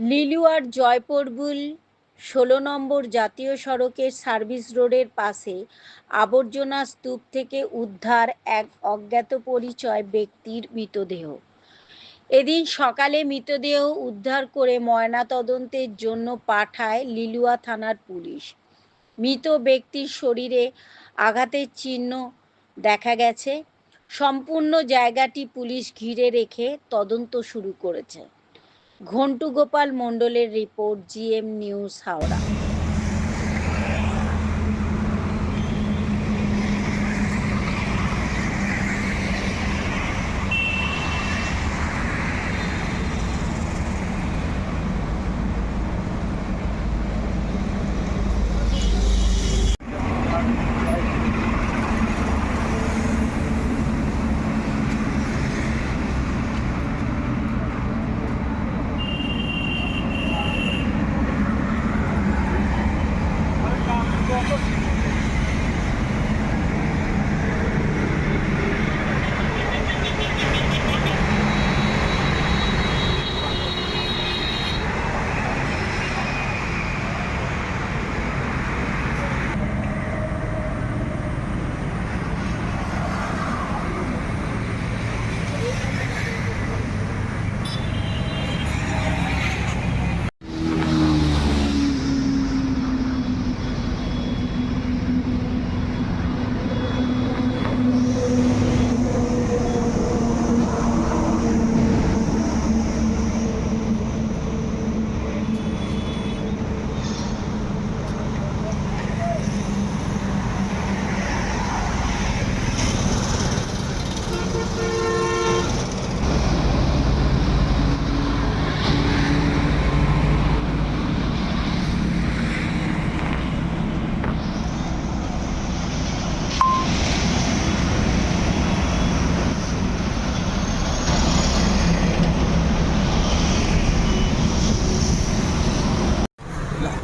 লিলুয়ার জয়পুরবিল ১৬ নম্বর জাতীয় সড়কের সার্ভিস রোডের পাশে আবর্জনা স্তূপ থেকে উদ্ধার এক অজ্ঞাত পরিচয় ব্যক্তির মৃতদেহ। এদিন সকালে মৃতদেহ উদ্ধার করে ময়নাতদন্তের জন্য পাঠায় লিলুয়া থানার পুলিশ। মৃত ব্যক্তির শরীরে আঘাতের চিহ্ন দেখা গেছে। সম্পূর্ণ জায়গাটি পুলিশ ঘিরে রেখে তদন্ত শুরু করেছে। ঘন্টু গোপাল মণ্ডলের রিপোর্ট, জিএম নিউজ, হাওড়া।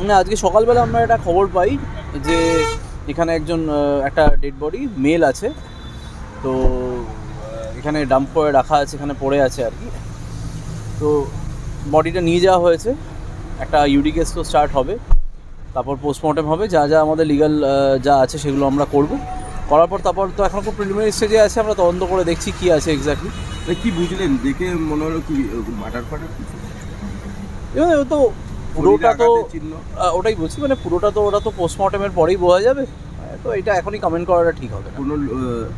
না, আজকে সকালবেলা আমরা একটা খবর পাই যে এখানে একজন একটা ডেড বডি মেল আছে। তো এখানে ডাম্প করে রাখা আছে, এখানে পড়ে আছে আর কি। তো বডিটা নিয়ে যাওয়া হয়েছে, একটা ইউডি কেস তো স্টার্ট হবে, তারপর পোস্টমর্টেম হবে, যা যা আমাদের লিগাল যা আছে সেগুলো আমরা করব। করার পর তারপর তো এখন খুব প্রিলিমিনারি স্টেজে আছে, আমরা তদন্ত করে দেখছি কী আছে এক্স্যাক্টলি। কি বুঝলেন দেখে মনে হলো কি মার্ডার ফাটার কিছু? এবার তো পুরোটা তো চিহ্ন ওটাই বলছি, মানে পুরোটা তো ওটা তো পোস্টমর্টেমের পরেই বোঝা যাবে। তো এটা এখনই কমেন্ট করাটা ঠিক হবে না। কোনো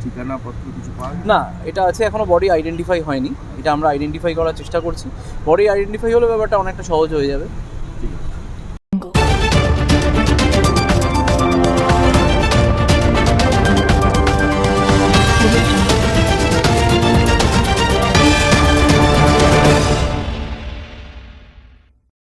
ঠিকানা পত্র কিছু পাওয়া যায়? না, এটা আছে, এখনও বডি আইডেন্টিফাই হয়নি, এটা আমরা আইডেন্টিফাই করার চেষ্টা করছি। বডি আইডেন্টিফাই হলে ব্যাপারটা অনেকটা সহজ হয়ে যাবে। ঠিক আছে।